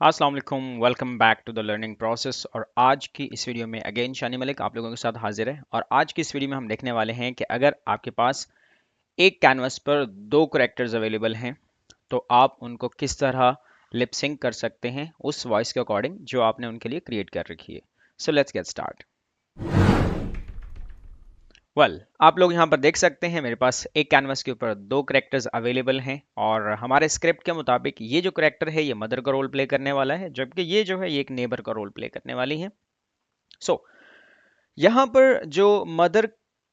अस्सलाम वालेकुम, welcome back to the learning process. और आज की इस वीडियो में अगेन शानी मलिक आप लोगों के साथ हाजिर है। और आज की इस वीडियो में हम देखने वाले हैं कि अगर आपके पास एक कैनवस पर दो करेक्टर्स अवेलेबल हैं तो आप उनको किस तरह लिप सिंक कर सकते हैं उस वॉइस के अकॉर्डिंग जो आपने उनके लिए क्रिएट कर रखी है। So let's get start. आप लोग यहाँ पर देख सकते हैं मेरे पास एक कैनवस के ऊपर दो करेक्टर्स अवेलेबल हैं और हमारे स्क्रिप्ट के मुताबिक ये जो करेक्टर है ये मदर का रोल प्ले करने वाला है, जबकि ये जो है ये एक नेबर का रोल प्ले करने वाली है। सो यहाँ पर जो मदर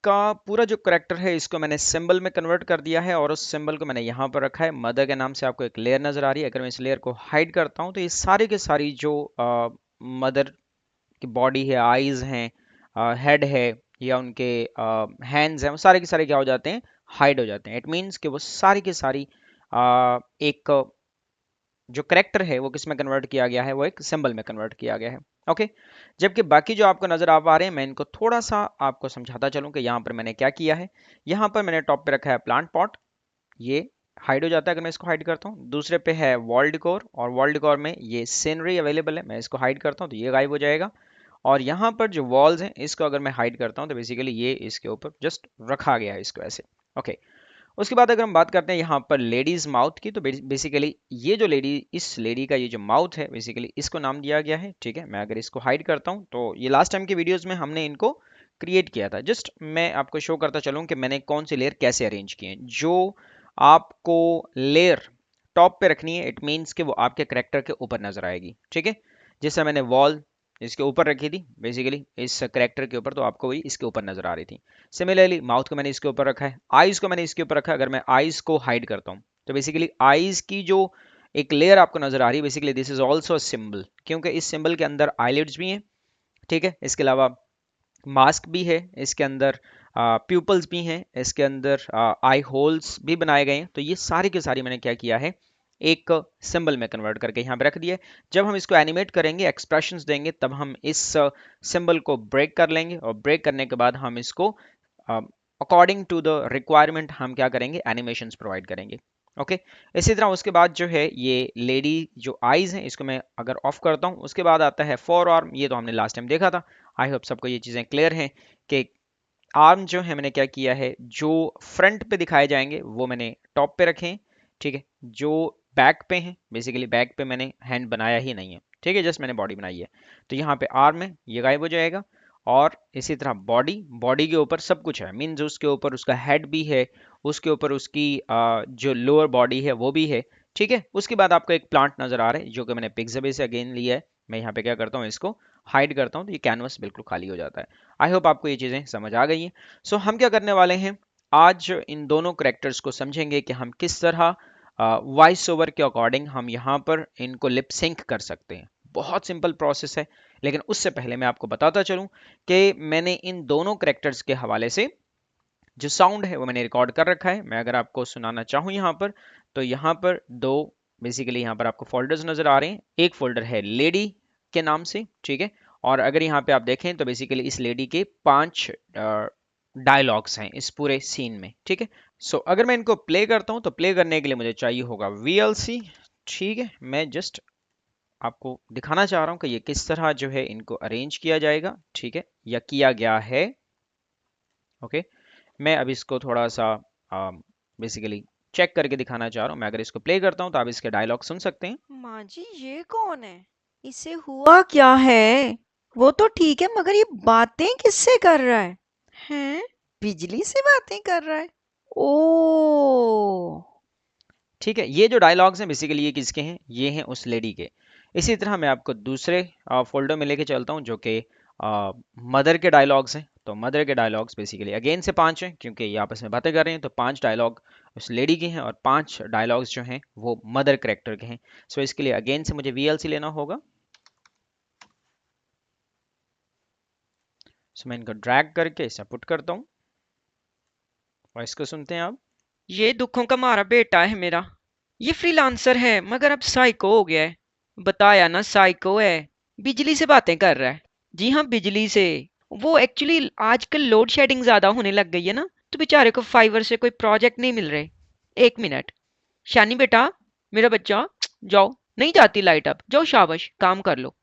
का पूरा जो करेक्टर है इसको मैंने सिंबल में कन्वर्ट कर दिया है और उस सिंबल को मैंने यहाँ पर रखा है। मदर के नाम से आपको एक लेयर नजर आ रही है। अगर मैं इस लेयर को हाइड करता हूँ तो ये सारी के सारी जो मदर की बॉडी है, आईज हैं, हेड है या उनके हैंड्स हैं, वो सारे के सारे क्या हो जाते हैं, हाइड हो जाते हैं। इट मीन्स कि वो सारी की सारी एक जो करेक्टर है वो किस में कन्वर्ट किया गया है, वो एक सिंबल में कन्वर्ट किया गया है। ओके, जबकि बाकी जो आपको नजर आ पा रहे हैं मैं इनको थोड़ा सा आपको समझाता चलूं कि यहाँ पर मैंने क्या किया है। यहाँ पर मैंने टॉप पे रखा है प्लांट पॉट, ये हाइड हो जाता है अगर मैं इसको हाइड करता हूँ। दूसरे पे है वॉल डिकोर और वॉल डिकोर में ये सीनरी अवेलेबल है, मैं इसको हाइड करता हूँ तो ये गायब हो जाएगा। और यहाँ पर जो वॉल्स हैं इसको अगर मैं हाइड करता हूँ तो बेसिकली ये इसके ऊपर जस्ट रखा गया है इसको ऐसे। ओके, उसके बाद अगर हम बात करते हैं यहाँ पर लेडीज माउथ की, तो बेसिकली ये जो लेडी, इस लेडी का ये जो माउथ है बेसिकली इसको नाम दिया गया है। ठीक है, मैं अगर इसको हाइड करता हूँ तो ये लास्ट टाइम के वीडियोस में हमने इनको क्रिएट किया था। जस्ट मैं आपको शो करता चलूँ कि मैंने कौन सी लेयर कैसे अरेंज किए हैं। जो आपको लेयर टॉप पे रखनी है, इट मीन्स कि वो आपके करेक्टर के ऊपर नजर आएगी। ठीक है, जैसे मैंने वॉल इसके ऊपर रखी थी बेसिकली इस करेक्टर के ऊपर, तो आपको वही इसके ऊपर नजर आ रही थी। सिमिलरली माउथ को मैंने इसके ऊपर रखा है, आईज को मैंने इसके ऊपर रखा है। अगर मैं आईज को हाइड करता हूँ तो बेसिकली आईज की जो एक लेयर आपको नजर आ रही है, basically this is also symbol, क्योंकि इस सिंबल के अंदर आईलिड्स भी हैं। ठीक है, इसके अलावा मास्क भी है, इसके अंदर प्यूपल्स भी हैं, इसके अंदर आई होल्स भी बनाए गए हैं। तो ये सारी के सारी मैंने क्या किया है, एक सिंबल में कन्वर्ट करके यहाँ पे रख दिया है। जब हम इसको एनिमेट करेंगे, एक्सप्रेशंस देंगे, तब हम इस सिंबल को ब्रेक कर लेंगे और ब्रेक करने के बाद हम इसको अकॉर्डिंग टू द रिक्वायरमेंट हम क्या करेंगे, एनिमेशंस प्रोवाइड करेंगे। ओके, इसी तरह उसके बाद जो है ये लेडी जो आईज हैं इसको मैं अगर ऑफ करता हूँ, उसके बाद आता है फोर आर्म। ये तो हमने लास्ट टाइम देखा था। आई होप सबको ये चीज़ें क्लियर हैं कि आर्म जो है मैंने क्या किया है, जो फ्रंट पे दिखाए जाएंगे वो मैंने टॉप पे रखे हैं। ठीक है, जो बैक पे हैं बेसिकली बैक पे मैंने हैंड बनाया ही नहीं है। ठीक है, जस्ट मैंने बॉडी बनाई है। तो यहाँ पे आर्म है, ये गायब हो जाएगा। और इसी तरह बॉडी, बॉडी के ऊपर सब कुछ है, मीन्स उसके ऊपर उसका हेड भी है, उसके ऊपर उसकी जो लोअर बॉडी है वो भी है। ठीक है, उसके बाद आपको एक प्लांट नजर आ रहा है जो कि मैंने पिक्सबे से अगेन लिया है। मैं यहाँ पे क्या करता हूँ, इसको हाइड करता हूँ तो ये कैनवस बिल्कुल खाली हो जाता है। आई होप आपको ये चीज़ें समझ आ गई हैं। सो हम क्या करने वाले हैं, आज इन दोनों करेक्टर्स को समझेंगे कि हम किस तरह वॉइस ओवर के अकॉर्डिंग हम यहाँ पर इनको लिप सिंक कर सकते हैं। बहुत सिंपल प्रोसेस है, लेकिन उससे पहले मैं आपको बताता चलूँ कि मैंने इन दोनों करेक्टर्स के हवाले से जो साउंड है वो मैंने रिकॉर्ड कर रखा है। मैं अगर आपको सुनाना चाहूँ यहाँ पर, तो यहाँ पर दो बेसिकली यहाँ पर आपको फोल्डर्स नजर आ रहे हैं। एक फोल्डर है लेडी के नाम से, ठीक है, और अगर यहाँ पे आप देखें तो बेसिकली इस लेडी के 5 डायलॉग्स हैं इस पूरे सीन में। ठीक है, सो अगर मैं इनको प्ले करता हूँ तो प्ले करने के लिए मुझे चाहिए होगा VLC। ठीक है, मैं जस्ट आपको दिखाना चाह रहा हूँ कि ये किस तरह जो है इनको अरेंज किया जाएगा। ठीक है, या किया गया है। ओके, मैं अब इसको थोड़ा सा बेसिकली चेक करके दिखाना चाह रहा हूँ। मैं अगर इसको प्ले करता हूँ तो आप इसके डायलॉग सुन सकते हैं। माँ जी ये कौन है? इसे हुआ क्या है? वो तो ठीक है मगर ये बातें किससे कर रहा है? हैं? बिजली से बातें कर रहा है? ओ। ठीक है, ये जो डायलॉग्स हैं बेसिकली ये किसके हैं, ये हैं उस लेडी के। इसी तरह मैं आपको दूसरे फोल्डर में लेके चलता हूँ जो कि मदर के डायलॉग्स हैं। तो मदर के डायलॉग्स बेसिकली अगेन से 5 हैं, क्योंकि ये आपस में बातें कर रहे हैं। तो 5 डायलॉग उस लेडी के हैं और 5 डायलॉग्स जो हैं वो मदर करेक्टर के हैं। सो इसके लिए अगेन से मुझे VLC लेना होगा। सो मैं इनको ड्रैग करके इसे पुट करता हूँ और इसको सुनते हैं आप। ये दुखों का मारा बेटा है मेरा। ये फ्रीलांसर है मगर अब साइको हो गया है। बताया ना साइको है। बिजली से बातें कर रहा है। जी हाँ बिजली से। वो एक्चुअली आजकल लोड शेडिंग ज्यादा होने लग गई है ना, तो बेचारे को फाइवर से कोई प्रोजेक्ट नहीं मिल रहे। एक मिनट। शानी बेटा, मेरा बच्चा, जाओ नहीं जाती लाइट अब, जाओ शाबाश काम कर लो।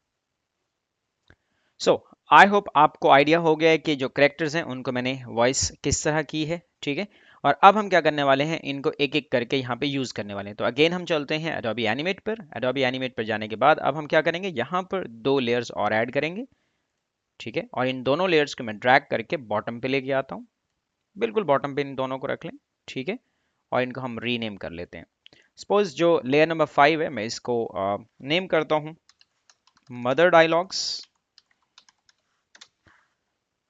सो आई होप आपको आइडिया हो गया है कि जो करेक्टर्स हैं उनको मैंने वॉइस किस तरह की है, ठीक है। और अब हम क्या करने वाले हैं, इनको एक एक करके यहाँ पे यूज़ करने वाले हैं। तो अगेन हम चलते हैं एडोबी एनिमेट पर। एडोबी एनिमेट पर जाने के बाद अब हम क्या करेंगे, यहाँ पर दो लेयर्स और ऐड करेंगे, ठीक है। और इन दोनों लेयर्स को मैं ड्रैग करके बॉटम पे लेके आता हूँ, बिल्कुल बॉटम पे इन दोनों को रख लें, ठीक है। और इनको हम रीनेम कर लेते हैं। सपोज जो लेयर नंबर 5 है मैं इसको नेम करता हूँ मदर डायलॉग्स,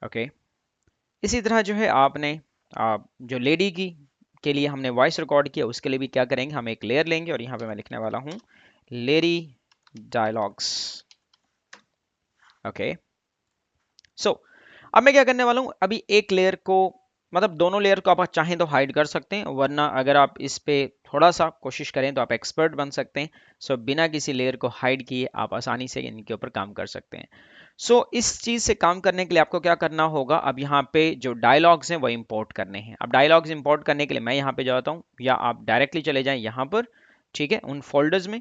ओके। इसी तरह जो है आपने जो लेडी की के लिए हमने वॉइस रिकॉर्ड किया उसके लिए भी क्या करेंगे, हम एक लेयर लेंगे और यहाँ पे मैं लिखने वाला हूँ लेडी डायलॉग्स, ओके। सो अब मैं क्या करने वाला हूँ, अभी एक लेयर को, मतलब दोनों लेयर को आप चाहें तो हाइड कर सकते हैं, वरना अगर आप इस पे थोड़ा सा कोशिश करें तो आप एक्सपर्ट बन सकते हैं। सो बिना किसी लेयर को हाइड किए आप आसानी से इनके ऊपर काम कर सकते हैं। सो इस चीज़ से काम करने के लिए आपको क्या करना होगा, अब यहाँ पे जो डायलॉग्स हैं वो इंपोर्ट करने हैं। अब डायलॉग्स इंपोर्ट करने के लिए मैं यहाँ पे जाता हूँ, या आप डायरेक्टली चले जाएं यहाँ पर, ठीक है, उन फोल्डर्स में।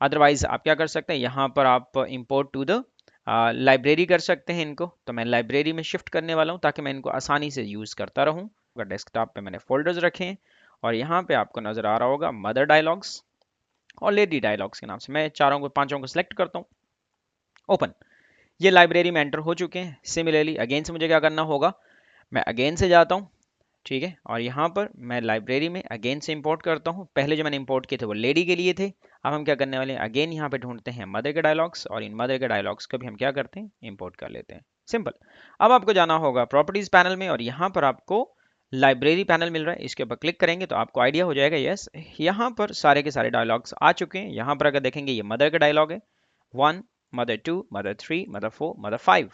अदरवाइज आप क्या कर सकते हैं, यहाँ पर आप इंपोर्ट टू द लाइब्रेरी कर सकते हैं इनको। तो मैं लाइब्रेरी में शिफ्ट करने वाला हूँ ताकि मैं इनको आसानी से यूज़ करता रहूँ। अगर डेस्कटॉप पे मैंने फोल्डर्स रखे हैं और यहाँ पे आपको नज़र आ रहा होगा मदर डायलॉग्स और लेडी डायलॉग्स के नाम से, मैं चारों को पांचों को सिलेक्ट करता हूँ, ओपन। ये लाइब्रेरी में एंटर हो चुके हैं। सिमिलरली अगेन से मुझे क्या करना होगा, मैं अगेन से जाता हूँ, ठीक है। और यहाँ पर मैं लाइब्रेरी में अगेन से इंपोर्ट करता हूँ। पहले जो मैंने इंपोर्ट किए थे वो लेडी के लिए थे। अब हम क्या करने वाले हैं, अगेन यहाँ पे ढूंढते हैं मदर के डायलॉग्स और इन मदर के डायलॉग्स को भी हम क्या करते हैं, इंपोर्ट कर लेते हैं। सिंपल। अब आपको जाना होगा प्रॉपर्टीज पैनल में और यहाँ पर आपको लाइब्रेरी पैनल मिल रहा है, इसके ऊपर क्लिक करेंगे तो आपको आइडिया हो जाएगा, यस यहाँ पर सारे के सारे डायलॉग्स आ चुके हैं। यहाँ पर अगर देखेंगे ये मदर का डायलॉग है, 1, मदर 2, मदर 3, मदर 4, मदर 5,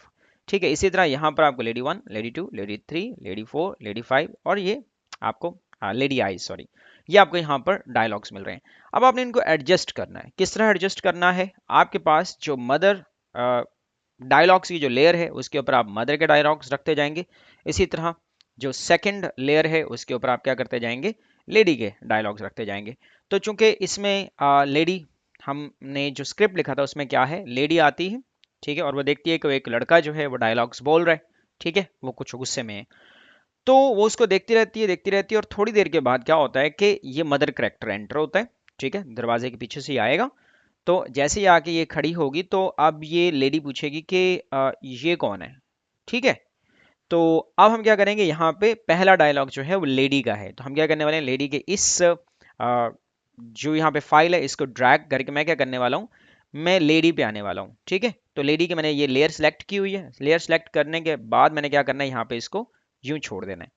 ठीक है। इसी तरह यहाँ पर आपको lady 1, lady 2, lady 3, lady 4, lady 5 और ये आपको लेडी आई, सॉरी, ये आपको यहाँ पर डायलॉग्स मिल रहे हैं। अब आपने इनको एडजस्ट करना है। किस तरह एडजस्ट करना है, आपके पास जो मदर डायलॉग्स की जो लेयर है उसके ऊपर आप मदर के डायलॉग्स रखते जाएंगे। इसी तरह जो सेकंड लेयर है उसके ऊपर आप क्या करते जाएंगे, लेडी के डायलॉग्स रखते जाएंगे। तो चूंकि इसमें लेडी, हमने जो स्क्रिप्ट लिखा था उसमें क्या है, लेडी आती है, ठीक है, और वो देखती है कि एक लड़का जो है वो डायलॉग्स बोल रहा है, ठीक है, वो कुछ गुस्से में है। तो वो उसको देखती रहती है और थोड़ी देर के बाद क्या होता है कि ये मदर करैक्टर एंटर होता है, ठीक है, दरवाजे के पीछे से ही आएगा। तो जैसे ही आके ये खड़ी होगी तो अब ये लेडी पूछेगी कि ये कौन है, ठीक है। तो अब हम क्या करेंगे, यहाँ पे पहला डायलॉग जो है वो लेडी का है, तो हम क्या करने वाले हैं, लेडी के इस जो यहाँ पे फाइल है इसको ड्रैग करके मैं क्या करने वाला हूँ, मैं लेडी पे आने वाला हूँ, ठीक है। तो लेडी के मैंने ये लेयर सेलेक्ट की हुई है। लेयर सेलेक्ट करने के बाद मैंने क्या करना है, यहाँ पे इसको यूं छोड़ देना है।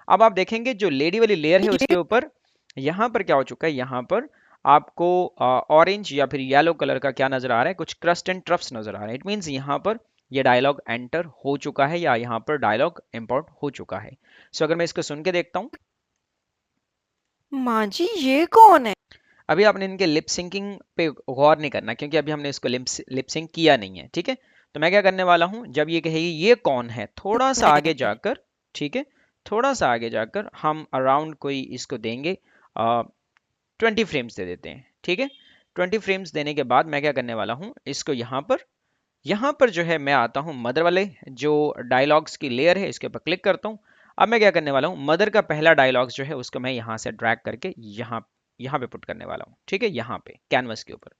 अब आप देखेंगे जो लेडी वाली लेयर है उसके ऊपर यहाँ पर क्या हो चुका है, यहाँ पर आपको ऑरेंज या फिर येलो कलर का क्या नजर आ रहा है, कुछ क्रस्ट एंड ट्रफ्स नजर आ रहा है। इट मीन्स यहाँ पर ये डायलॉग एंटर हो चुका है या यहाँ पर डायलॉग इंपोर्ट हो चुका है। सो अगर मैं इसको सुन के देखता हूँ, माँ जी ये कौन है? अभी आपने इनके लिप सिंकिंग पे गौर नहीं करना क्योंकि अभी हमने इसको लिप सिंक किया नहीं है, ठीक है। तो मैं क्या करने वाला हूँ, जब ये कहेगी ये कौन है, थोड़ा सा आगे जाकर, ठीक है, थोड़ा सा आगे जाकर हम अराउंड कोई इसको देंगे 20 फ्रेम्स दे देते हैं, ठीक है। 20 फ्रेम्स देने के बाद मैं क्या करने वाला हूँ, इसको यहाँ पर जो है मैं आता हूँ मदर वाले जो डायलॉग्स की लेयर है इसके ऊपर क्लिक करता हूँ। अब मैं क्या करने वाला हूँ, मदर का पहला डायलॉग्स जो है उसको मैं यहाँ से ड्रैग करके यहाँ यहाँ पे पुट करने वाला हूँ, ठीक है, यहाँ पे कैनवस के ऊपर।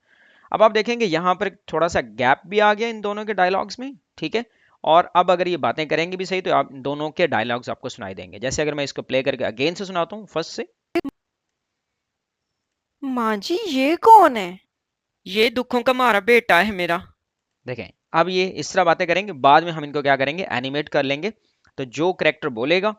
अब आप देखेंगे यहाँ पर थोड़ा सा गैप भी आ गया इन दोनों के डायलॉग्स में, ठीक है। और अब अगर ये बातें करेंगे भी सही तो आप दोनों के डायलॉग्स आपको सुनाई देंगे। जैसे अगर मैं इसको प्ले करके अगेन से सुनाता हूँ फर्स्ट से, माँ जी ये कौन है? ये दुखों का मारा बेटा है मेरा। देखें अब ये इस तरह बातें करेंगे। बाद में हम इनको क्या करेंगे, एनिमेट कर लेंगे। तो जो करेक्टर बोलेगा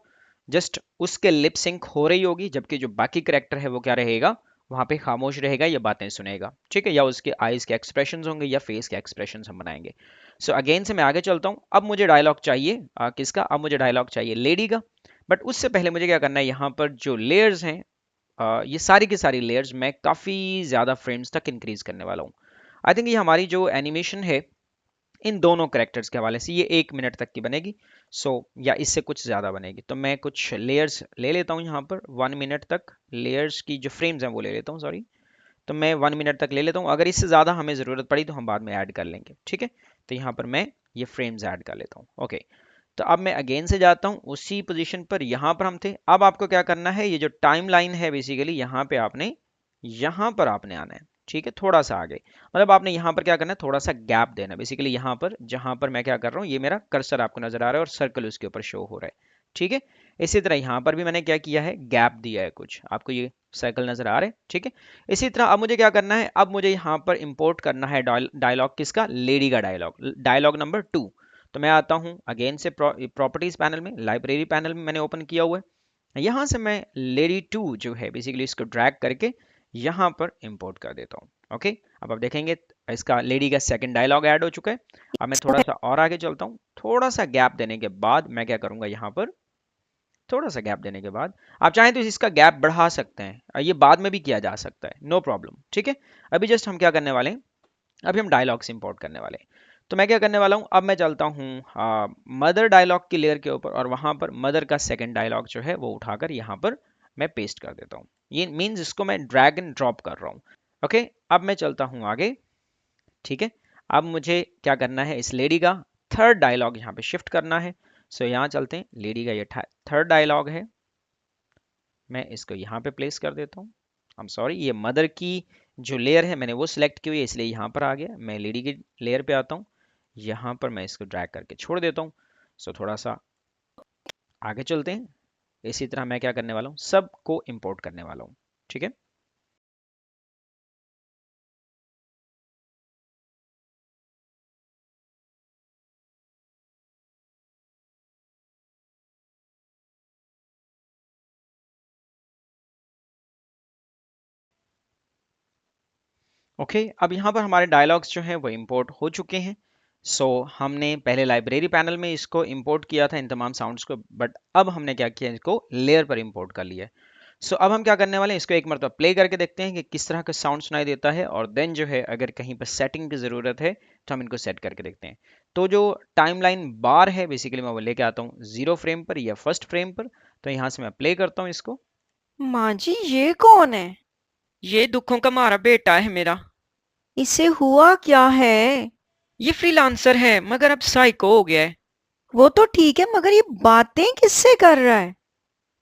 जस्ट उसके लिप सिंक हो रही होगी, जबकि जो बाकी करेक्टर है वो क्या रहेगा, वहां पे खामोश रहेगा या बातें सुनेगा, ठीक है, या उसके आईज के एक्सप्रेशंस होंगे या फेस के एक्सप्रेशंस हम बनाएंगे। सो अगेन से मैं आगे चलता हूँ। अब मुझे डायलॉग चाहिए किसका, अब मुझे डायलॉग चाहिए लेडी का। बट उससे पहले मुझे क्या करना है, यहाँ पर जो लेयर्स हैं ये सारी की सारी लेयर्स मैं काफ़ी ज़्यादा फ्रेम्स तक इंक्रीज करने वाला हूँ। आई थिंक ये हमारी जो एनिमेशन है इन दोनों करेक्टर्स के हवाले से ये 1 मिनट तक की बनेगी। या इससे कुछ ज़्यादा बनेगी। तो मैं कुछ लेयर्स ले लेता हूँ यहाँ पर 1 मिनट तक, लेयर्स की जो फ्रेम्स हैं वो ले लेता हूँ, सॉरी। तो मैं 1 मिनट तक ले लेता हूँ, अगर इससे ज़्यादा हमें ज़रूरत पड़ी तो हम बाद में ऐड कर लेंगे, ठीक है। तो यहाँ पर मैं ये फ्रेम्स ऐड कर लेता हूँ। ओके, तो अब मैं अगेन से जाता हूँ उसी पोजीशन पर, यहाँ पर हम थे। अब आपको क्या करना है, ये जो टाइम लाइन है बेसिकली यहाँ पर आपने आना है, ठीक है, थोड़ा सा आगे। मतलब आपने यहाँ पर क्या करना है, थोड़ा सा गैप देना है बेसिकली, यहाँ पर जहाँ पर मैं क्या कर रहा हूँ, ये मेरा कर्सर आपको नजर आ रहा है और सर्कल उसके ऊपर शो हो रहा है, ठीक है। इसी तरह यहाँ पर भी मैंने क्या किया है, गैप दिया है कुछ, आपको ये सर्कल नजर आ रहे हैं, ठीक है। इसी तरह अब मुझे क्या करना है, अब मुझे यहाँ पर इंपोर्ट करना है डायलॉग किसका, लेडी का डायलॉग, डायलॉग नंबर 2। तो मैं आता हूँ अगेन से प्रॉपर्टीज पैनल में, लाइब्रेरी पैनल में मैंने ओपन किया हुआ है। यहाँ से मैं लेडी 2 जो है बेसिकली इसको ड्रैग करके यहाँ पर इंपोर्ट कर देता हूँ। ओके, अब आप देखेंगे इसका लेडी का सेकंड डायलॉग ऐड हो चुका है। अब मैं थोड़ा सा और आगे चलता हूँ, थोड़ा सा गैप देने के बाद मैं क्या करूँगा, यहाँ पर थोड़ा सा गैप देने के बाद आप चाहें तो इसका गैप बढ़ा सकते हैं, ये बाद में भी किया जा सकता है, नो प्रॉब्लम, ठीक है। अभी जस्ट हम क्या करने वाले हैं, अभी हम डायलॉग्स इंपोर्ट करने वाले हैं। तो मैं क्या करने वाला हूँ, अब मैं चलता हूँ मदर डायलॉग की लेयर के ऊपर और वहां पर मदर का सेकंड डायलॉग जो है वो उठाकर यहाँ पर मैं पेस्ट कर देता हूँ। ये मीन्स इसको मैं ड्रैग एंड ड्रॉप कर रहा हूँ। ओके, अब मैं चलता हूँ आगे, ठीक है। अब मुझे क्या करना है, इस लेडी का थर्ड डायलॉग यहाँ पे शिफ्ट करना है। सो यहाँ चलते हैं, लेडी का ये थर्ड डायलॉग है, मैं इसको यहाँ पे प्लेस कर देता हूँ। आई एम सॉरी, ये मदर की जो लेयर है मैंने वो सिलेक्ट की हुई है, इसलिए यहाँ पर आ गया। मैं लेडी की लेयर पे आता हूँ, यहाँ पर मैं इसको ड्रैग करके छोड़ देता हूँ। सो थोड़ा सा आगे चलते हैं। इसी तरह मैं क्या करने वाला हूँ, सबको इंपोर्ट करने वाला हूँ, ठीक है। ओके, अब यहाँ पर हमारे डायलॉग्स जो हैं वो इंपोर्ट हो चुके हैं। सो हमने पहले लाइब्रेरी पैनल में इसको इंपोर्ट किया था इन तमाम साउंड्स को, बट अब हमने क्या किया, इसको लेयर पर इंपोर्ट कर लिया है। सो अब हम क्या करने वाले हैं, इसको एक मरतबा प्ले करके देखते हैं कि किस तरह का साउंड सुनाई देता है, और देन जो है अगर कहीं पर सेटिंग की ज़रूरत है तो हम इनको सेट करके देखते हैं। तो जो टाइमलाइन बार है बेसिकली मैं वो लेके आता हूँ 0 फ्रेम पर या फर्स्ट फ्रेम पर। तो यहाँ से मैं प्ले करता हूँ इसको। माँ जी, ये कौन है? ये दुखों का मारा बेटा है मेरा। इसे हुआ क्या है? ये फ्रीलांसर है मगर अब साइको हो गया है। वो तो ठीक है, मगर ये बातें किससे कर रहा है?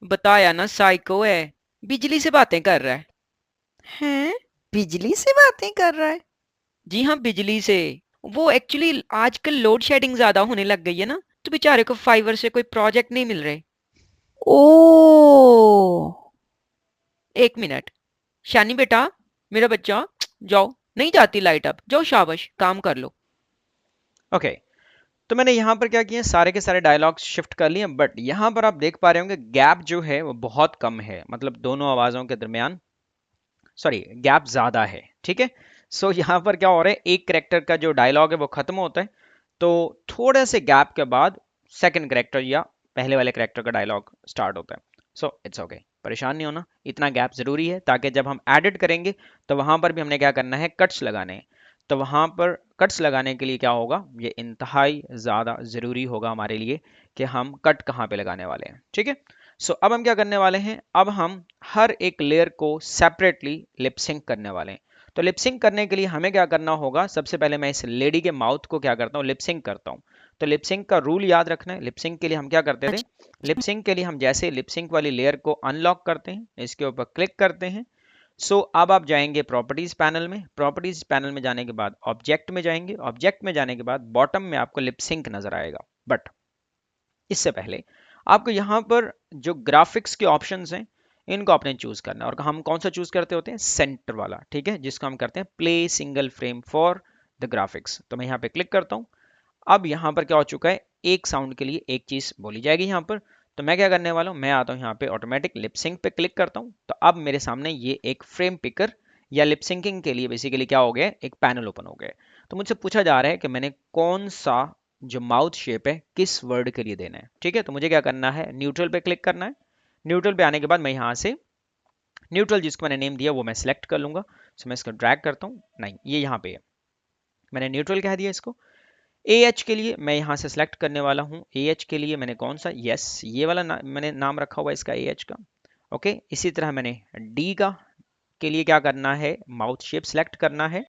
बताया ना, साइको है, बिजली से बातें कर रहा है। हैं? बिजली से बातें कर रहा है? जी हाँ, बिजली से। वो एक्चुअली आजकल लोड शेडिंग ज्यादा होने लग गई है ना, तो बेचारे को फाइवर से कोई प्रोजेक्ट नहीं मिल रहे। ओ, 1 मिनट, शानी बेटा, मेरा बच्चा, जाओ, नहीं जाती लाइट, अब जाओ, शाबाश, काम कर लो। ओके, तो मैंने यहाँ पर क्या किया, सारे के सारे डायलॉग्स शिफ्ट कर लिए, बट यहाँ पर आप देख पा रहे होंगे गैप जो है वो बहुत कम है, मतलब दोनों आवाज़ों के दरमियान, सॉरी, गैप ज़्यादा है, ठीक है। सो यहाँ पर क्या हो रहा है, एक करेक्टर का जो डायलॉग है वो ख़त्म होता है, तो थोड़े से गैप के बाद सेकंड करेक्टर या पहले वाले करेक्टर का डायलॉग स्टार्ट होता है। सो इट्स ओके, परेशान नहीं होना, इतना गैप ज़रूरी है ताकि जब हम एडिट करेंगे तो वहाँ पर भी हमने क्या करना है, कट्स लगाने हैं। तो वहाँ पर कट्स लगाने के लिए क्या होगा, ये इंतहाई ज़्यादा ज़रूरी होगा हमारे लिए कि हम कट कहाँ पे लगाने वाले हैं, ठीक है। सो अब हम क्या करने वाले हैं, अब हम हर एक लेयर को सेपरेटली लिप सिंक करने वाले हैं। तो लिप सिंक करने के लिए हमें क्या करना होगा, सबसे पहले मैं इस लेडी के माउथ को क्या करता हूँ, लिप सिंक करता हूँ। तो लिप सिंक का रूल याद रखना है। लिप सिंक के लिए हम क्या करते थे, लिप अच्छा। सिंक के लिए हम जैसे लिप सिंक वाली लेयर को अनलॉक करते हैं, इसके ऊपर क्लिक करते हैं। सो अब आप जाएंगे प्रॉपर्टीज पैनल में, प्रॉपर्टीज पैनल में जाने के बाद ऑब्जेक्ट में जाएंगे, ऑब्जेक्ट में जाने के बाद बॉटम में आपको लिप सिंक नजर आएगा। बट इससे पहले आपको यहाँ पर जो ग्राफिक्स के ऑप्शंस हैं इनको आपने चूज करना है, और हम कौन सा चूज करते होते हैं, सेंटर वाला, ठीक है, जिसको हम करते हैं play single frame for the graphics. तो मैं यहाँ पे क्लिक करता हूँ। अब यहाँ पर क्या हो चुका है, एक साउंड के लिए एक चीज बोली जाएगी यहाँ पर। तो मैं क्या करने वाला हूँ, मैं आता हूँ यहाँ पे ऑटोमेटिक लिप सिंक पे क्लिक करता हूँ। तो अब मेरे सामने ये एक फ्रेम पिकर या लिप सिंकिंग के लिए बेसिकली क्या हो गया, एक पैनल ओपन हो गया। तो मुझसे पूछा जा रहा है कि मैंने कौन सा जो माउथ शेप है किस वर्ड के लिए देना है, ठीक है। तो मुझे क्या करना है, न्यूट्रल पे क्लिक करना है। न्यूट्रल पे आने के बाद मैं यहाँ से न्यूट्रल जिसको मैंने नेम दिया वो मैं सिलेक्ट कर लूंगा। सो मैं इसको ड्रैग करता हूँ, नहीं ये यहाँ पे है, मैंने न्यूट्रल कह दिया इसको। ए एच के लिए मैं यहाँ से सिलेक्ट करने वाला हूँ, ए एच के लिए मैंने कौन सा, यस ये वाला मैंने नाम रखा हुआ है इसका, ए एच का। ओके, इसी तरह मैंने डी का के लिए क्या करना है, माउथ शेप सेलेक्ट करना है।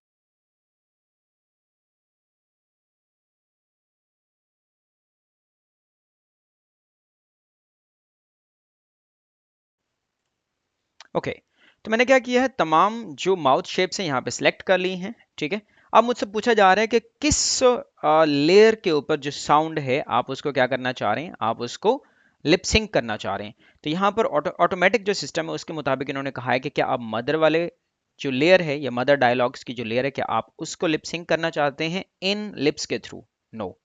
ओके, तो मैंने क्या किया है, तमाम जो माउथ शेप्स हैं यहाँ पे सिलेक्ट कर ली हैं। ठीक है, अब मुझसे पूछा जा रहा है कि किस लेयर के ऊपर जो साउंड है आप उसको क्या करना चाह रहे हैं, आप उसको लिप सिंक करना चाह रहे हैं। तो यहाँ पर ऑटोमेटिक जो सिस्टम है उसके मुताबिक इन्होंने कहा है कि क्या आप मदर वाले जो लेयर है या मदर डायलॉग्स की जो लेयर है क्या आप उसको लिप सिंक करना चाहते हैं इन लिप्स के थ्रू। नो,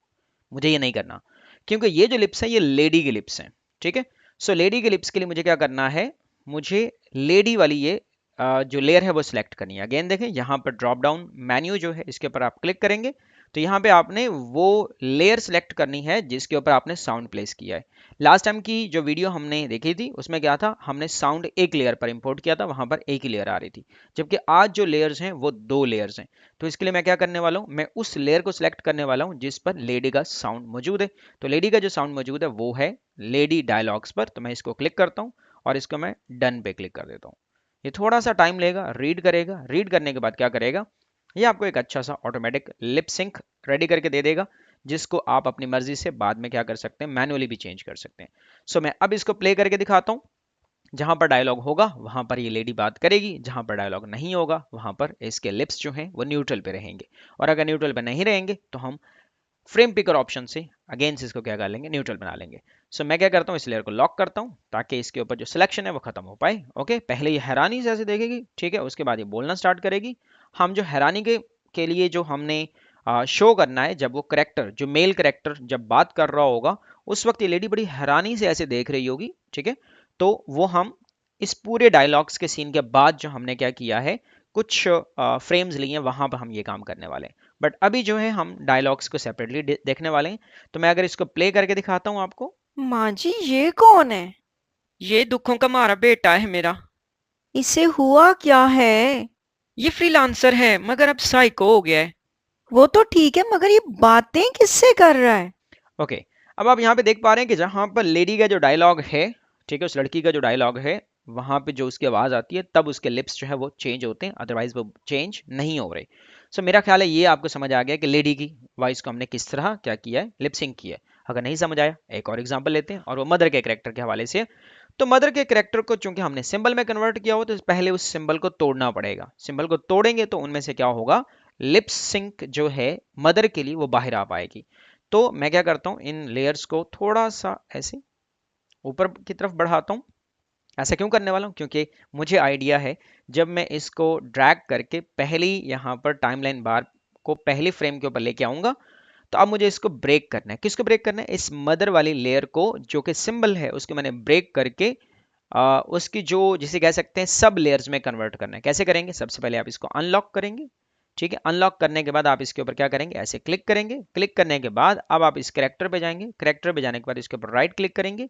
मुझे ये नहीं करना, क्योंकि ये जो लिप्स हैं ये लेडी के लिप्स हैं। ठीक है, सो लेडी के लिप्स के लिए मुझे क्या करना है, मुझे लेडी वाली ये जो लेयर है वो सिलेक्ट करनी है। अगेन देखें यहाँ पर ड्रॉप डाउन मेन्यू जो है इसके ऊपर आप क्लिक करेंगे तो यहाँ पे आपने वो लेयर सिलेक्ट करनी है जिसके ऊपर आपने साउंड प्लेस किया है। लास्ट टाइम की जो वीडियो हमने देखी थी उसमें क्या था, हमने साउंड एक लेयर पर इंपोर्ट किया था, वहां पर एक ही लेयर आ रही थी, जबकि आज जो लेयर्स हैं वो दो लेयर्स हैं। तो इसके लिए मैं क्या करने वाला हूँ, मैं उस लेयर को सिलेक्ट करने वाला हूँ जिस पर लेडी का साउंड मौजूद है। तो लेडी का जो साउंड मौजूद है वो है लेडी डायलॉग्स पर, तो मैं इसको क्लिक करता हूँ और इसको मैं डन पे क्लिक कर देता हूँ। ये थोड़ा सा टाइम लेगा, रीड करेगा, रीड करने के बाद क्या करेगा, ये आपको एक अच्छा सा ऑटोमेटिक लिप सिंक रेडी करके दे देगा, जिसको आप अपनी मर्जी से बाद में क्या कर सकते हैं, मैनुअली भी चेंज कर सकते हैं। सो मैं अब इसको प्ले करके दिखाता हूँ। जहां पर डायलॉग होगा वहां पर ये लेडी बात करेगी, जहां पर डायलॉग नहीं होगा वहां पर इसके लिप्स जो हैं वो न्यूट्रल पे रहेंगे, और अगर न्यूट्रल पे नहीं रहेंगे तो हम फ्रेम पिकर ऑप्शन से अगेंस्ट इसको क्या कर लेंगे, न्यूट्रल बना लेंगे। सो मैं क्या करता हूँ, इस लेयर को लॉक करता हूँ ताकि इसके ऊपर जो सिलेक्शन है वो खत्म हो पाए। ओके, पहले ये हैरानी से ऐसे देखेगी, ठीक है, उसके बाद ये बोलना स्टार्ट करेगी। हम जो हैरानी के लिए जो हमने शो करना है, जब वो करेक्टर जो मेल करेक्टर जब बात कर रहा होगा उस वक्त ये लेडी बड़ी हैरानी से ऐसे देख रही होगी। ठीक है, तो वो हम इस पूरे डायलॉग्स के सीन के बाद जो हमने क्या किया है, कुछ फ्रेम्स लिए वहां पर हम ये काम करने वाले हैं। बट अभी जो है हम डायलॉग्स को सेपरेटली देखने वाले हैं। तो मैं अगर इसको प्ले करके दिखाता हूँ आपको। माँ जी ये कौन है? ये दुखों का मारा बेटा है मेरा। इसे हुआ क्या है? ये फ्रीलांसर है मगर अब साइको हो गया है। वो तो ठीक है मगर ये बातें किससे कर रहा है? ओके, अब आप यहाँ पे देख पा रहे हैं कि जहां पर लेडी का जो डायलॉग है, ठीक है, उस लड़की का जो डायलॉग है वहां पे जो उसकी आवाज आती है तब उसके लिप्स जो है वो चेंज होते हैं, अदरवाइज वो चेंज नहीं हो रहे। सो मेरा ख्याल है ये आपको समझ आ गया कि लेडी की वॉइस को हमने किस तरह क्या किया है, लिपसिंग किया है। अगर नहीं समझ आया एक और एग्जांपल लेते हैं, और वो मदर के कैरेक्टर के हवाले से है। तो मदर के कैरेक्टर को चूंकि हमने सिंबल में कन्वर्ट किया हो तो पहले उस सिंबल को तोड़ना पड़ेगा। सिंबल को तोड़ेंगे तो उनमें से क्या होगा, लिप सिंक जो है मदर के लिए वो बाहर आ पाएगी। तो मैं क्या करता हूँ, इन लेयर्स को थोड़ा सा ऐसे ऊपर की तरफ बढ़ाता हूँ। ऐसा क्यों करने वाला हूँ, क्योंकि मुझे आइडिया है जब मैं इसको ड्रैग करके पहली यहाँ पर टाइमलाइन बार को पहली फ्रेम के ऊपर लेके आऊंगा तो अब मुझे इसको ब्रेक करना है। किसको ब्रेक करना है, इस मदर वाली लेयर को जो कि सिंबल है उसको मैंने ब्रेक करके उसकी जो जिसे कह सकते हैं सब लेयर्स में कन्वर्ट करना है। कैसे करेंगे, सबसे पहले आप इसको अनलॉक करेंगे। ठीक है, अनलॉक करने के बाद आप इसके ऊपर क्या करेंगे, ऐसे क्लिक करेंगे। क्लिक करने के बाद अब आप इस कैरेक्टर पे जाएंगे, कैरेक्टर पे जाने के बाद इसके ऊपर राइट क्लिक करेंगे।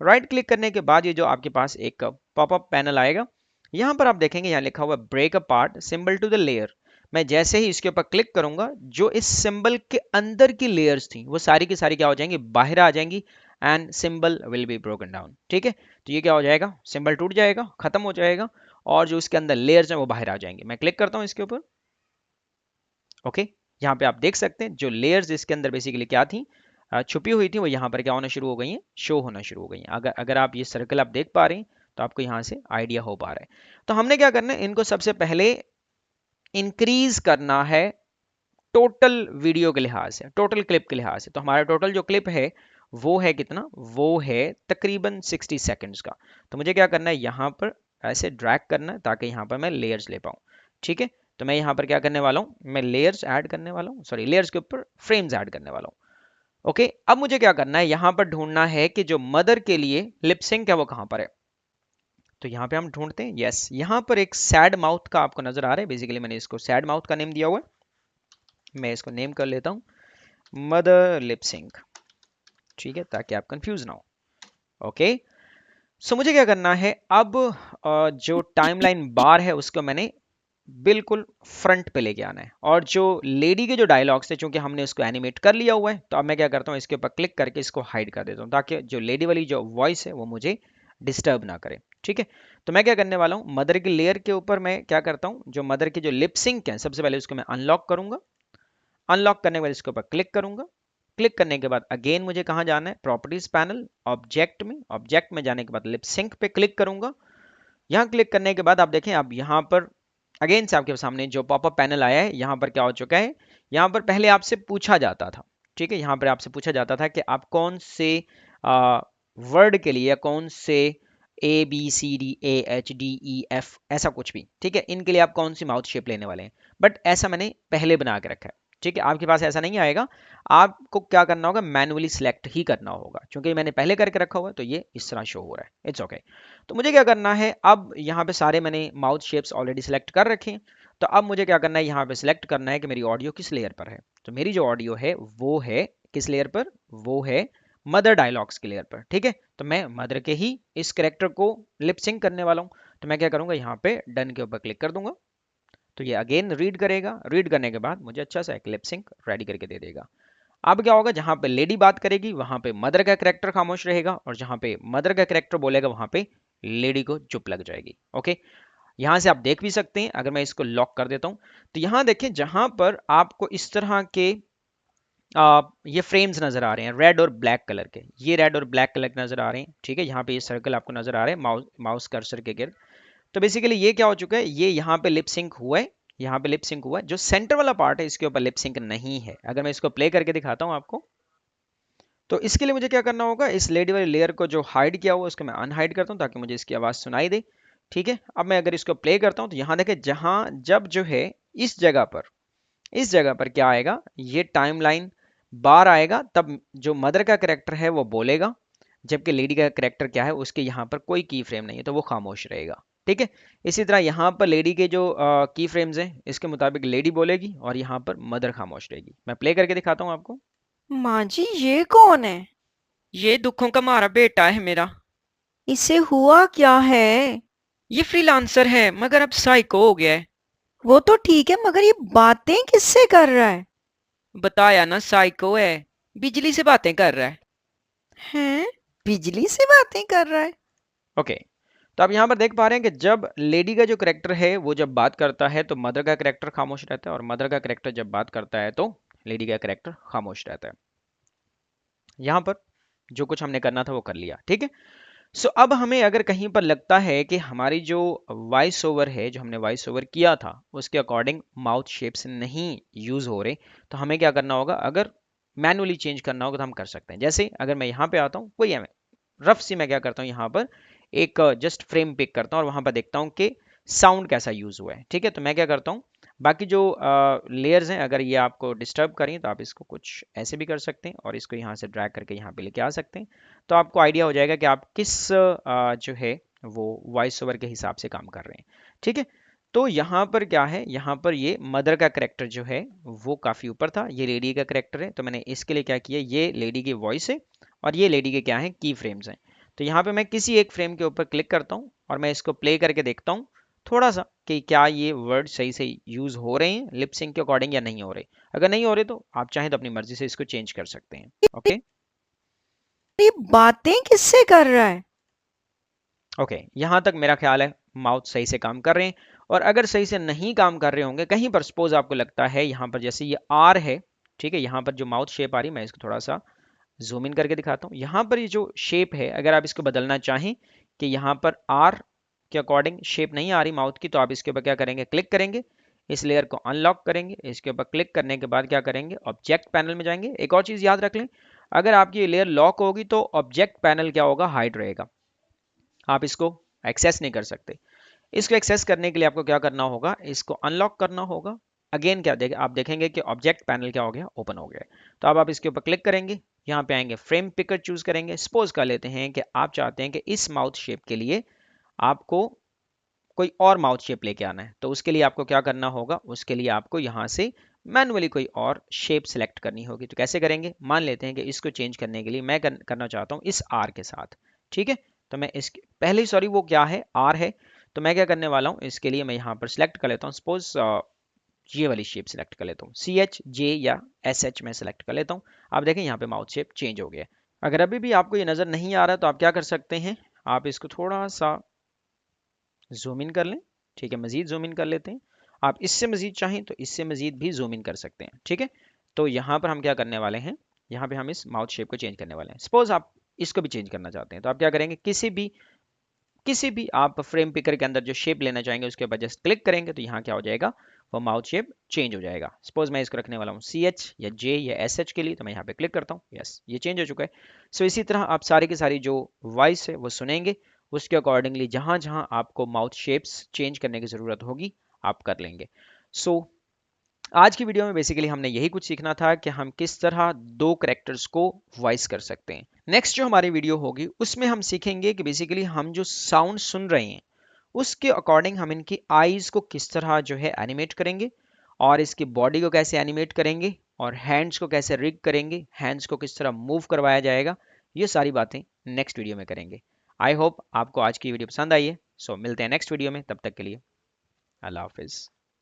राइट क्लिक करने के बाद ये जो आपके पास एक पॉपअप पैनल आएगा, यहाँ पर आप देखेंगे यहाँ लिखा हुआ है break a part symbol to the layer. मैं जैसे ही इसके ऊपर क्लिक करूंगा जो इस सिंबल के अंदर की लेयर्स थी वो सारी की सारी क्या हो जाएंगी, बाहर आ जाएंगी, and symbol will be broken down. ठीक है, तो ये क्या हो जाएगा, सिंबल टूट जाएगा, खत्म हो जाएगा, और जो इसके अंदर लेयर्स हैं वो बाहर आ जाएंगे। मैं क्लिक करता हूँ इसके ऊपर। ओके, यहाँ पे आप देख सकते हैं जो लेयर्स इसके अंदर बेसिकली क्या थी, छुपी हुई थी, वो यहाँ पर क्या होना शुरू हो गई हैं, शो होना शुरू हो गई हैं। अगर अगर आप ये सर्कल आप देख पा रहे हैं तो आपको यहाँ से आइडिया हो पा रहा है। तो हमने क्या करना है, इनको सबसे पहले इंक्रीज करना है टोटल वीडियो के लिहाज से, टोटल क्लिप के लिहाज से। तो हमारा टोटल जो क्लिप है वो है कितना, वो है तकरीबन 60 सेकंड्स का। तो मुझे क्या करना है, यहाँ पर ऐसे ड्रैग करना है ताकि यहाँ पर मैं लेयर्स ले पाऊँ। ठीक है, तो मैं यहाँ पर क्या करने वाला हूँ, मैं लेयर्स ऐड करने वाला हूँ, सॉरी लेयर्स के ऊपर फ्रेम्स ऐड करने वाला हूँ। ओके, अब मुझे क्या करना है, यहाँ पर ढूंढना है कि जो मदर के लिए लिपसिंक है वो कहाँ पर है। तो यहाँ पे हम ढूंढते हैं, यस, यहाँ पर एक सैड माउथ का आपको नजर आ रहा है। बेसिकली मैंने इसको सैड माउथ का नेम दिया हुआ है, मैं इसको नेम कर लेता हूँ मदर लिपसिंक। ठीक है, ताकि आप कंफ्यूज ना हो। ओके, सो मुझे क्या करना है, अब जो टाइमलाइन बार है उसको मैंने बिल्कुल फ्रंट पे लेके आना है, और जो लेडी के जो डायलॉग्स थे चूंकि हमने उसको एनिमेट कर लिया हुआ है तो अब मैं क्या करता हूँ, इसके ऊपर क्लिक करके इसको हाइड कर देता हूँ ताकि जो लेडी वाली जो वॉइस है वो मुझे डिस्टर्ब ना करे। ठीक है, तो मैं क्या करने वाला हूँ, मदर की लेयर के ऊपर मैं क्या करता हूँ, जो मदर की जो लिप सिंक है सबसे पहले उसको मैं अनलॉक करूंगा। अनलॉक करने के बाद इसके ऊपर क्लिक करूंगा। क्लिक करने के बाद अगेन मुझे कहाँ जाना है, प्रॉपर्टीज पैनल, ऑब्जेक्ट में। ऑब्जेक्ट में जाने के बाद लिप सिंक पे क्लिक करूंगा। यहाँ क्लिक करने के बाद आप देखें, अब यहाँ पर अगेन से आपके सामने जो पॉपअप पैनल आया है, यहाँ पर क्या हो चुका है, यहाँ पर पहले आपसे पूछा जाता था, ठीक है, यहाँ पर आपसे पूछा जाता था कि आप कौन से वर्ड के लिए या कौन से ABCDEHDEF ऐसा कुछ भी, ठीक है, इनके लिए आप कौन सी माउथ शेप लेने वाले हैं। बट ऐसा मैंने पहले बना के रखा है, ठीक है, आपके पास ऐसा नहीं आएगा। आपको क्या करना होगा, मैनुअली सिलेक्ट ही करना होगा, क्योंकि मैंने पहले करके रखा हुआ है तो ये इस तरह शो हो रहा है। It's okay. तो मुझे क्या करना है, अब यहाँ पे सारे मैंने माउथ शेप्स ऑलरेडी सिलेक्ट कर रखे हैं। तो अब मुझे क्या करना है, यहाँ पे सिलेक्ट करना है कि मेरी ऑडियो किस लेयर पर है। तो मेरी जो ऑडियो है वो है किस लेयर पर, वो है मदर डायलॉग्स के लेयर पर। ठीक है, तो मैं मदर के ही इस कैरेक्टर को लिप सिंक करने वाला हूँ। तो मैं क्या करूँगा, यहाँ पे डन के ऊपर क्लिक कर दूंगा। तो ये अगेन रीड करेगा, रीड करने के बाद मुझे अच्छा सा एक लिप सिंक रेडी करके दे देगा। अब क्या होगा, जहां पे लेडी बात करेगी वहां पे मदर का कैरेक्टर खामोश रहेगा, और जहां पे मदर का कैरेक्टर बोलेगा वहां पे लेडी को चुप लग जाएगी। ओके, यहां से आप देख भी सकते हैं। अगर मैं इसको लॉक कर देता हूं तो यहां देखें, जहां पर आपको इस तरह के ये फ्रेम्स नजर आ रहे हैं रेड और ब्लैक कलर के, ये रेड और ब्लैक कलर के नजर आ रहे हैं। ठीक है, यहाँ पे ये सर्कल आपको नजर आ रहे हैं माउस कर्सर के गिर्द। तो बेसिकली ये क्या हो चुका है, ये यहाँ पे लिप सिंक हुआ है, यहाँ पे लिप सिंक हुआ है। जो सेंटर वाला पार्ट है इसके ऊपर लिप सिंक नहीं है। अगर मैं इसको प्ले करके दिखाता हूँ आपको, तो इसके लिए मुझे क्या करना होगा, इस लेडी वाली लेयर को जो हाइड किया हुआ उसको मैं अनहाइड करता हूँ ताकि मुझे इसकी आवाज़ सुनाई दे। ठीक है, अब मैं अगर इसको प्ले करता हूँ तो यहाँ देखें, जहाँ जब जो है इस जगह पर क्या आएगा, ये टाइमलाइन बार आएगा, तब जो मदर का करेक्टर है वो बोलेगा, जबकि लेडी का करेक्टर क्या है, उसके यहाँ पर कोई की फ्रेम नहीं है तो वो खामोश रहेगा। ठीक है, इसी तरह यहाँ पर लेडी के जो की फ्रेम्स हैं इसके मुताबिक लेडी बोलेगी और यहाँ पर मदर खामोश रहेगी। मैं प्ले करके दिखाता हूँ आपको। माँ जी, ये कौन है? ये दुखों का मारा बेटा है मेरा। इसे हुआ क्या है? ये फ्रीलांसर है मगर अब साइको हो गया है। वो तो ठीक है, मगर ये बातें किससे कर रहा है? बताया ना, साइको है, बिजली से बातें कर रहा है। हैं? बिजली से बातें कर रहा है? ओके, तो आप यहाँ पर देख पा रहे हैं कि जब लेडी का जो करेक्टर है वो जब बात करता है तो मदर का करेक्टर खामोश रहता है, और मदर का करेक्टर जब बात करता है तो लेडी का करेक्टर खामोश रहता है। यहाँ पर जो कुछ हमने करना था वो कर लिया। ठीक है, सो अब हमें अगर कहीं पर लगता है कि हमारी जो वॉइस ओवर है, जो हमने वॉइस ओवर किया था उसके अकॉर्डिंग माउथ शेप्स नहीं यूज हो रहे, तो हमें क्या करना होगा, अगर मैनुअली चेंज करना होगा तो हम कर सकते हैं। जैसे अगर मैं यहाँ पे आता हूँ, कोई रफ सी मैं क्या करता हूँ, यहाँ पर एक जस्ट फ्रेम पिक करता हूँ और वहां पर देखता हूँ कि साउंड कैसा यूज हुआ है। ठीक है, तो मैं क्या करता हूँ, बाकी जो लेयर्स हैं अगर ये आपको डिस्टर्ब करें तो आप इसको कुछ ऐसे भी कर सकते हैं और इसको यहाँ से ड्रैग करके यहाँ पे लेके आ सकते हैं। तो आपको आइडिया हो जाएगा कि आप किस जो है वो वॉइस ओवर के हिसाब से काम कर रहे हैं। ठीक है, तो यहाँ पर क्या है, यहाँ पर ये मदर का करेक्टर जो है वो काफ़ी ऊपर था, ये लेडी का करेक्टर है। तो मैंने इसके लिए क्या किया, ये लेडी की वॉइस है और ये लेडी के क्या है, की फ्रेम्स हैं। तो यहाँ पे मैं किसी एक फ्रेम के ऊपर क्लिक करता हूँ और मैं इसको प्ले करके देखता हूँ थोड़ा सा कि क्या ये वर्ड सही से यूज हो रहे हैं लिप सिंक के अकॉर्डिंग या नहीं हो रहे। अगर नहीं हो रहे तो आप चाहें तो अपनी मर्जी से इसको चेंज कर सकते हैं। ओके ये बातें किससे कर रहा है? ओके, यहाँ तक मेरा ख्याल है माउथ सही से काम कर रहे हैं। और अगर सही से नहीं काम कर रहे होंगे कहीं पर, सपोज आपको लगता है यहाँ पर जैसे ये आर है, ठीक है, यहाँ पर जो माउथ शेप आ रही है, मैं इसको थोड़ा सा जूम इन करके दिखाता हूँ। यहाँ पर ये जो शेप है अगर आप इसको बदलना चाहें कि यहाँ पर आर के अकॉर्डिंग शेप नहीं आ रही माउथ की, तो आप इसके ऊपर क्या करेंगे, क्लिक करेंगे, इस लेयर को अनलॉक करेंगे। इसके ऊपर क्लिक करने के बाद क्या करेंगे, ऑब्जेक्ट पैनल में जाएंगे। एक और चीज़ याद रख लें, अगर आपकी लेयर लॉक होगी तो ऑब्जेक्ट पैनल क्या होगा, हाइड रहेगा, आप इसको एक्सेस नहीं कर सकते। इसको एक्सेस करने के लिए आपको क्या करना होगा, इसको अनलॉक करना होगा। अगेन क्या आप देखेंगे कि ऑब्जेक्ट पैनल क्या हो गया, ओपन हो गया है। तो अब आप इसके ऊपर क्लिक करेंगे, यहाँ पे आएंगे, फ्रेम पिकर चूज करेंगे। सपोज कर लेते हैं कि आप चाहते हैं कि इस माउथ शेप के लिए आपको कोई और माउथ शेप लेके आना है, तो उसके लिए आपको क्या करना होगा, उसके लिए आपको यहाँ से मैनुअली कोई और शेप सेलेक्ट करनी होगी। तो कैसे करेंगे, मान लेते हैं कि इसको चेंज करने के लिए मैं करना चाहता हूँ इस आर के साथ। ठीक है, तो मैं इसके पहले, सॉरी वो क्या है, आर है, तो मैं क्या करने वाला हूँ, इसके लिए मैं यहाँ पर सिलेक्ट कर लेता हूँ, सपोज ये वाली शेप सिलेक्ट कर लेता हूँ, CH J या SH में सिलेक्ट कर लेता हूँ। आप देखें यहाँ पे माउथ शेप चेंज हो गया है। अगर अभी भी आपको ये नज़र नहीं आ रहा तो आप क्या कर सकते हैं, आप इसको थोड़ा सा जूम इन कर लें, ठीक है, मजीद जूम इन कर लेते हैं। आप इससे मजीद चाहें तो इससे मजीद भी जूम इन कर सकते हैं, ठीक है। तो यहाँ पर हम क्या करने वाले हैं, यहाँ पे हम इस माउथ शेप को चेंज करने वाले हैं। सपोज आप इसको भी चेंज करना चाहते हैं तो आप क्या करेंगे, किसी भी आप फ्रेम पिकर के अंदर जो शेप लेना चाहेंगे उसके ऊपर जस्ट क्लिक करेंगे तो यहाँ क्या हो जाएगा, वो माउथ शेप चेंज हो जाएगा। सपोज मैं इसको रखने वाला हूँ CH या J या SH के लिए, तो मैं यहाँ पे क्लिक करता हूँ, यस ये चेंज हो चुका है। सो इसी तरह आप सारी की सारी जो वॉइस है वो सुनेंगे, उसके अकॉर्डिंगली जहाँ जहाँ आपको माउथ शेप्स चेंज करने की ज़रूरत होगी आप कर लेंगे। सो आज की वीडियो में बेसिकली हमने यही कुछ सीखना था कि हम किस तरह दो करेक्टर्स को वॉइस कर सकते हैं। नेक्स्ट जो हमारी वीडियो होगी उसमें हम सीखेंगे कि बेसिकली हम जो साउंड सुन रहे हैं उसके अकॉर्डिंग हम इनकी आईज को किस तरह जो है एनिमेट करेंगे, और इसकी बॉडी को कैसे एनिमेट करेंगे, और हैंड्स को कैसे रिग करेंगे, हैंड्स को किस तरह मूव करवाया जाएगा। ये सारी बातें नेक्स्ट वीडियो में करेंगे। आई होप आपको आज की वीडियो पसंद आई है। सो मिलते हैं नेक्स्ट वीडियो में, तब तक के लिए अल्लाह हाफिज़।